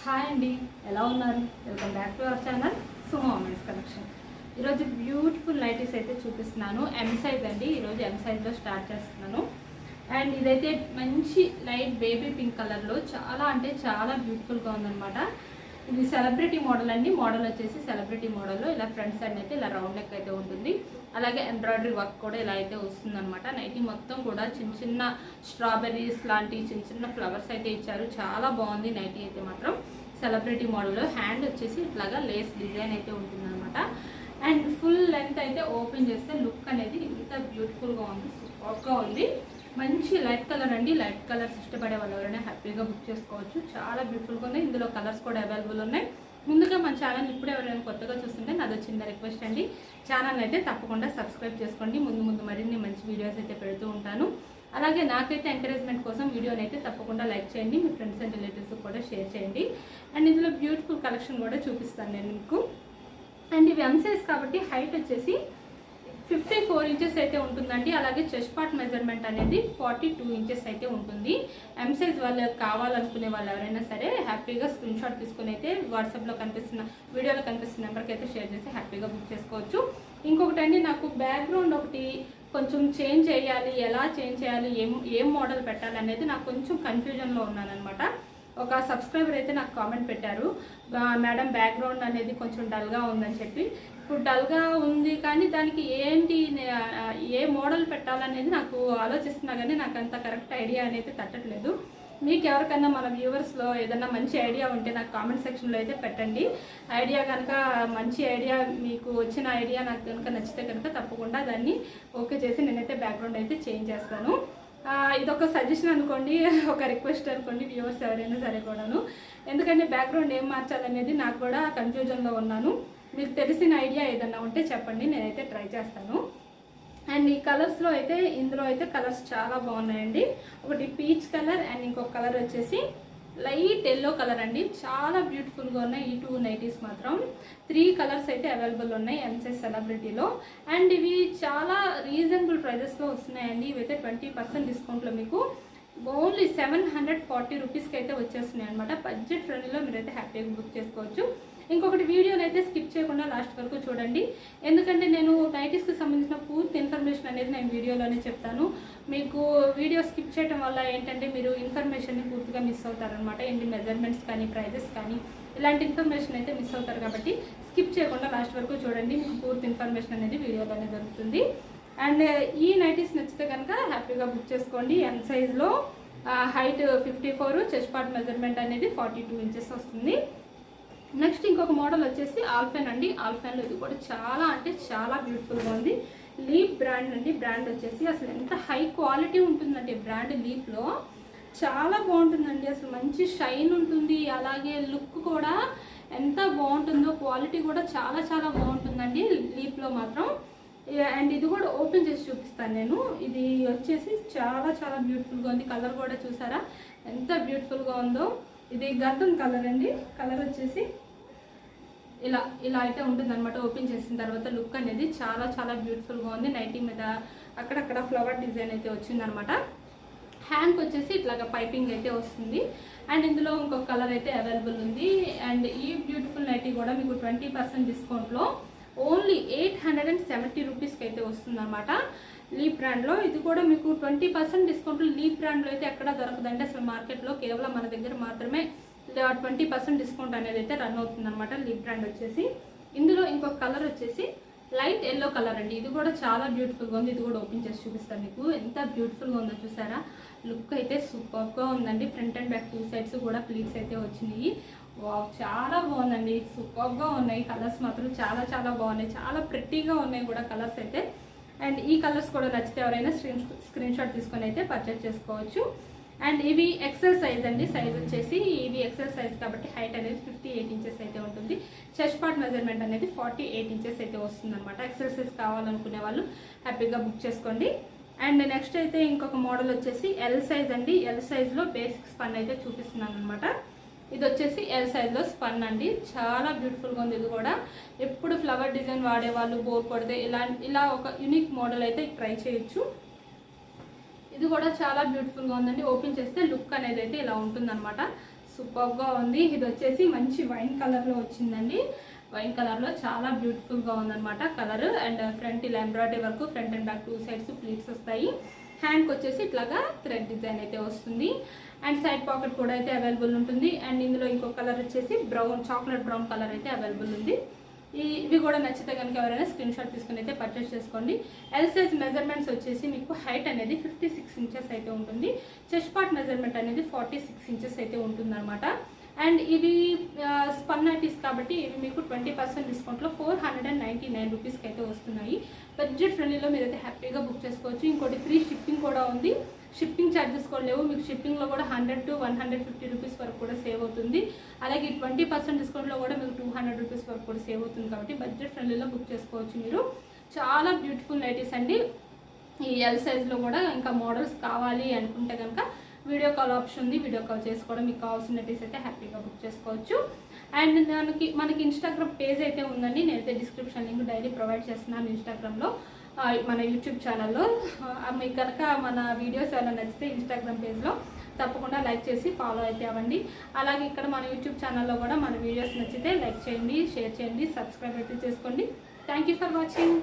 Hi అండి, ఎలా ఉన్నారు? Welcome back to our channel Sumo women's collection. ఈరోజు బ్యూటిఫుల్ నైటీస్ అయితే చూపిస్తున్నాను. ఎమ్ సైజ్ అండి. ఈరోజు ఎమ్ సైజ్లో స్టార్ట్ చేస్తున్నాను. అండ్ ఇదైతే మంచి లైట్ బేబీ పింక్ కలర్లో చాలా అంటే చాలా బ్యూటిఫుల్గా ఉందన్నమాట. ఇది సెలబ్రిటీ మోడల్ అండి. మోడల్ వచ్చేసి సెలబ్రిటీ మోడల్లో ఇలా ఫ్రంట్ సైడ్ అయితే ఇలా రౌండ్ నెక్ అయితే ఉంటుంది. అలాగే ఎంబ్రాయిడరీ వర్క్ కూడా ఇలా అయితే వస్తుందన్నమాట. నైటీ మొత్తం కూడా చిన్న చిన్న స్ట్రాబెర్రీస్ లాంటి చిన్న చిన్న ఫ్లవర్స్ అయితే ఇచ్చారు. చాలా బాగుంది నైటీ అయితే మాత్రం. సెలబ్రిటీ మోడల్లో హ్యాండ్ వచ్చేసి ఇట్లాగా లేస్ డిజైన్ అయితే ఉంటుందన్నమాట. అండ్ ఫుల్ లెంత్ అయితే ఓపెన్ చేస్తే లుక్ అనేది ఇంత బ్యూటిఫుల్గా ఉంది, సూపర్గా ఉంది. మంచి లైట్ కలర్ అండి. లైట్ కలర్స్ ఇష్టపడే వాళ్ళు ఎవరైనా హ్యాపీగా బుక్ చేసుకోవచ్చు. చాలా బ్యూటిఫుల్గా ఉన్నాయి. ఇందులో కలర్స్ కూడా అవైలబుల్ ఉన్నాయి. ముందుగా మన ఛానల్ ఇప్పుడు ఎవరైనా కొత్తగా చూస్తుంటే నాది చిన్న రిక్వెస్ట్ అండి, ఛానల్ అయితే తప్పకుండా సబ్స్క్రైబ్ చేసుకోండి. ముందు మరిన్ని మంచి వీడియోస్ అయితే పెడుతూ ఉంటాను. అలాగే నాకైతే ఎంకరేజ్మెంట్ కోసం వీడియోని అయితే తప్పకుండా లైక్ చేయండి. మీ ఫ్రెండ్స్ అండ్ రిలేటివ్స్ కూడా షేర్ చేయండి. అండ్ ఇందులో బ్యూటిఫుల్ కలెక్షన్ కూడా చూపిస్తాను నేను మీకు. అండ్ ఇవి ఎమ్ సైజ్ కాబట్టి హైట్ వచ్చేసి 54 ఇంచెస్ అయితే ఉంటుందండి. అలాగే చెస్ట్ పార్ట్ మెజర్మెంట్ అనేది 42 ఇంచెస్ అయితే ఉంటుంది. ఎమ్ సైజ్ వాళ్ళు కావాలనుకునే వాళ్ళు ఎవరైనా సరే హ్యాపీగా స్క్రీన్ షాట్ తీసుకుని అయితే వాట్సాప్లో కనిపిస్తున్న వీడియోలో కనిపిస్తున్న నెంబర్కి అయితే షేర్ చేసి హ్యాపీగా బుక్ చేసుకోవచ్చు. ఇంకొకటి అండి, నాకు బ్యాక్గ్రౌండ్ ఒకటి కొంచెం చేంజ్ చేయాలి, ఎలా చేంజ్ చేయాలి, ఏం మోడల్ పెట్టాలి అనేది నాకు కొంచెం కన్ఫ్యూజన్లో ఉన్నానమాట. ఒక సబ్స్క్రైబర్ అయితే నాకు కామెంట్ పెట్టారు, మేడం బ్యాక్గ్రౌండ్ అనేది కొంచెం డల్గా ఉందని చెప్పి. ఇప్పుడు డల్గా ఉంది కానీ దానికి ఏంటి ఏ మోడల్ పెట్టాలనేది నాకు ఆలోచిస్తున్నా కానీ నాకు అంత కరెక్ట్ ఐడియా అనేది తట్టట్లేదు. మీకు ఎవరికైనా మన వ్యూవర్స్లో ఏదైనా మంచి ఐడియా ఉంటే నాకు కామెంట్ సెక్షన్లో అయితే పెట్టండి. ఐడియా కనుక మంచి ఐడియా మీకు వచ్చిన ఐడియా నాకు కనుక నచ్చితే కనుక తప్పకుండా దాన్ని ఓకే చేసి నేనైతే బ్యాక్గ్రౌండ్ అయితే చేంజ్ చేస్తాను. ఇదొక సజెషన్ అనుకోండి, ఒక రిక్వెస్ట్ అనుకోండి వ్యూవర్స్ ఎవరైనా సరే కూడాను. ఎందుకంటే బ్యాక్గ్రౌండ్ ఏం మార్చాలనేది నాకు కూడా కన్ఫ్యూజన్లో ఉన్నాను. మీకు తెలిసిన ఐడియా ఏదన్నా ఉంటే చెప్పండి, నేనైతే ట్రై చేస్తాను. అండ్ ఈ కలర్స్లో అయితే ఇందులో అయితే కలర్స్ చాలా బాగున్నాయండి. ఒకటి పీచ్ కలర్ అండ్ ఇంకొక కలర్ వచ్చేసి లైట్ ఎల్లో కలర్ అండి. చాలా బ్యూటిఫుల్గా ఉన్నాయి ఈ 2 నైటీస్ మాత్రం. 3 కలర్స్ అయితే అవైలబుల్ ఉన్నాయి ఎమ్ సైజ్ సెలబ్రిటీలో. అండ్ ఇవి చాలా రీజనబుల్ ప్రైజెస్లో వస్తున్నాయండి. ఇవైతే 20% డిస్కౌంట్లో మీకు ఓన్లీ 740 రూపీస్కి అయితే వచ్చేస్తున్నాయి అనమాట. బడ్జెట్ ఫ్రెండ్లీలో మీరైతే హ్యాపీగా బుక్ చేసుకోవచ్చు. ఇంకొకటి, వీడియోని అయితే స్కిప్ చేయకుండా లాస్ట్ వరకు చూడండి. ఎందుకంటే నేను నైటీస్కి సంబంధించిన పూర్తి ఇన్ఫర్మేషన్ అనేది నేను వీడియోలోనే చెప్తాను. మీకు వీడియో స్కిప్ చేయడం వల్ల ఏంటంటే మీరు ఇన్ఫర్మేషన్ని పూర్తిగా మిస్ అవుతారనమాట. ఏంటి మెజర్మెంట్స్ కానీ ప్రైజెస్ కానీ ఇలాంటి ఇన్ఫర్మేషన్ అయితే మిస్ అవుతారు. కాబట్టి స్కిప్ చేయకుండా లాస్ట్ వరకు చూడండి, మీకు పూర్తి ఇన్ఫర్మేషన్ అనేది వీడియోలోనే దొరుకుతుంది. అండ్ ఈ నైటీస్ నచ్చితే కనుక హ్యాపీగా బుక్ చేసుకోండి. ఎమ్ సైజ్లో హైట్ 54, చెస్ట్ పార్ట్ మెజర్మెంట్ అనేది 42 ఇంచెస్ వస్తుంది. నెక్స్ట్ ఇంకొక మోడల్ వచ్చేసి ఆల్ఫెన్ అండి. ఆల్ఫెన్లో ఇది కూడా చాలా అంటే చాలా బ్యూటిఫుల్గా ఉంది. లీప్ బ్రాండ్ అండి. బ్రాండ్ వచ్చేసి అసలు ఎంత హై క్వాలిటీ ఉంటుందండి. బ్రాండ్ లీప్లో చాలా బాగుంటుందండి. అసలు మంచి షైన్ ఉంటుంది. అలాగే లుక్ కూడా ఎంత బాగుంటుందో, క్వాలిటీ కూడా చాలా చాలా బాగుంటుందండి లీప్లో మాత్రం. అండ్ ఇది కూడా ఓపెన్ చేసి చూపిస్తాను నేను. ఇది వచ్చేసి చాలా చాలా బ్యూటిఫుల్గా ఉంది. కలర్ కూడా చూసారా ఎంత బ్యూటిఫుల్గా ఉందో. ఇది గంధం కలర్ అండి. కలర్ వచ్చేసి ఇలా అయితే ఉంటుంది అనమాట. ఓపెన్ చేసిన తర్వాత లుక్ అనేది చాలా చాలా బ్యూటిఫుల్గా ఉంది. నైటీ మీద అక్కడక్కడ ఫ్లవర్ డిజైన్ అయితే వచ్చిందనమాట. హ్యాండ్కి వచ్చేసి ఇట్లాగా పైపింగ్ అయితే వస్తుంది. అండ్ ఇందులో ఇంకొక కలర్ అయితే అవైలబుల్ ఉంది. అండ్ ఈ బ్యూటిఫుల్ నైటీ కూడా మీకు 20% డిస్కౌంట్లో ఓన్లీ 870 రూపీస్కి అయితే వస్తుందన్నమాట. లీప్ బ్రాండ్లో ఇది కూడా మీకు 20% డిస్కౌంట్లో. లీప్ బ్రాండ్లో అయితే ఎక్కడ దొరకదండి అసలు మార్కెట్లో. కేవలం మన దగ్గర మాత్రమే 20% డిస్కౌంట్ అనేది అయితే రన్ అవుతుంది అనమాట లీప్ బ్రాండ్ వచ్చేసి. ఇందులో ఇంకొక కలర్ వచ్చేసి లైట్ ఎల్లో కలర్ అండి. ఇది కూడా చాలా బ్యూటిఫుల్గా ఉంది. ఇది కూడా ఓపెన్ చేసి చూపిస్తాను మీకు. ఎంత బ్యూటిఫుల్గా ఉందో చూసారా. లుక్ అయితే సూపర్గా ఉందండి. ఫ్రంట్ అండ్ బ్యాక్ 2 సైడ్స్ కూడా ప్లీట్స్ అయితే వచ్చినాయి. వావ్, చాలా బాగుందండి. సూపర్గా ఉన్నాయి. కలర్స్ మాత్రం చాలా చాలా బాగున్నాయి. చాలా ప్రెట్టీగా ఉన్నాయి కూడా కలర్స్ అయితే. అండ్ ఈ కలర్స్ కూడా నచ్చితే ఎవరైనా స్క్రీన్ షాట్ తీసుకొని అయితే పర్చేస్ చేసుకోవచ్చు. అండ్ ఇవి ఎక్సెల్ సైజ్ అండి. సైజ్ వచ్చేసి ఇవి ఎక్సెల్ సైజ్ కాబట్టి హైట్ అనేది 58 ఇంచెస్ అయితే ఉంటుంది. చెస్ట్ పార్ట్ మెజర్మెంట్ అనేది 48 ఇంచెస్ అయితే వస్తుంది అనమాట. ఎక్సెల్ సైజ్ కావాలనుకునే వాళ్ళు హ్యాపీగా బుక్ చేసుకోండి. అండ్ నెక్స్ట్ అయితే ఇంకొక మోడల్ వచ్చేసి ఎల్ సైజ్ అండి. ఎల్ సైజ్లో బేసిక్ స్పన్ అయితే చూపిస్తున్నాను అనమాట. ఇది వచ్చేసి ఎల్ సైజ్లో స్పన్ అండి. చాలా బ్యూటిఫుల్గా ఉంది. ఇది కూడా ఎప్పుడు ఫ్లవర్ డిజైన్ వాడేవాళ్ళు బోర్ కొడితే ఇలా ఒక యూనిక్ మోడల్ అయితే ట్రై చేయొచ్చు. ఇది కూడా చాలా బ్యూటిఫుల్గా ఉందండి. ఓపెన్ చేస్తే లుక్ అనేది అయితే ఇలా ఉంటుందన్నమాట. సూపర్గా ఉంది. ఇది వచ్చేసి మంచి వైన్ కలర్లో వచ్చిందండి. వైన్ కలర్లో చాలా బ్యూటిఫుల్గా ఉందన్నమాట కలర్. అండ్ ఫ్రంట్ ఇలా ఎంబ్రాయిడరీ వరకు front and back 2 sides pleats వస్తాయి. హ్యాండ్కి వచ్చేసి ఇట్లాగా థ్రెడ్ డిజైన్ అయితే వస్తుంది. అండ్ సైడ్ పాకెట్ కూడా అయితే అవైలబుల్ ఉంటుంది. అండ్ ఇందులో ఇంకో కలర్ వచ్చేసి బ్రౌన్, చాక్లెట్ బ్రౌన్ కలర్ అయితే అవైలబుల్ ఉంది. ఇవి కూడా నచ్చితే కనుక ఎవరైనా స్క్రీన్ షాట్ తీసుకుని అయితే పర్చేస్ చేసుకోండి. ఎల్ సైజ్ మెజర్మెంట్స్ వచ్చేసి మీకు హైట్ అనేది 56 ఇంచెస్ అయితే ఉంటుంది. చెస్ట్ పార్ట్ మెజర్మెంట్ అనేది 46 ఇంచెస్ అయితే ఉంటుంది అనమాట. అండ్ ఇవి స్పన్ నైటీస్ కాబట్టి ఇవి మీకు 20% డిస్కౌంట్లో 499 రూపీస్కి అయితే వస్తున్నాయి. బడ్జెట్ ఫ్రెండ్లీలో మీరైతే హ్యాపీగా బుక్ చేసుకోవచ్చు. ఇంకోటి ఫ్రీ షిప్పింగ్ కూడా ఉంది. షిప్పింగ్ ఛార్జెస్ కూడా లేవు. మీకు షిప్పింగ్లో కూడా 100 to 150 రూపీస్ వరకు కూడా సేవ్ అవుతుంది. అలాగే 20% డిస్కౌంట్లో కూడా మీకు 200 రూపీస్ వరకు కూడా సేవ్ అవుతుంది. కాబట్టి బడ్జెట్ ఫ్రెండ్లీలో బుక్ చేసుకోవచ్చు మీరు. చాలా బ్యూటిఫుల్ నైటీస్ అండి. ఈ ఎల్ సైజ్లో కూడా ఇంకా మోడల్స్ కావాలి అనుకుంటే కనుక వీడియో కాల్ ఆప్షన్ ఉంది. వీడియో కాల్ చేసుకోవడం మీకు కావాల్సిన నైటీస్ అయితే హ్యాపీగా బుక్ చేసుకోవచ్చు. అండ్ మనకి ఇన్స్టాగ్రామ్ పేజ్ అయితే ఉందండి. నేనైతే డిస్క్రిప్షన్ లింక్ డైలీ ప్రొవైడ్ చేస్తున్నాను ఇన్స్టాగ్రామ్లో, మన యూట్యూబ్ ఛానల్లో. మీకు కనుక మన వీడియోస్ ఏమైనా నచ్చితే ఇన్స్టాగ్రామ్ పేజ్లో తప్పకుండా లైక్ చేసి ఫాలో అయితే అవ్వండి. అలాగే ఇక్కడ మన యూట్యూబ్ ఛానల్లో కూడా మన వీడియోస్ నచ్చితే లైక్ చేయండి, షేర్ చేయండి, సబ్స్క్రైబ్ అయితే చేసుకోండి. Thank you for watching.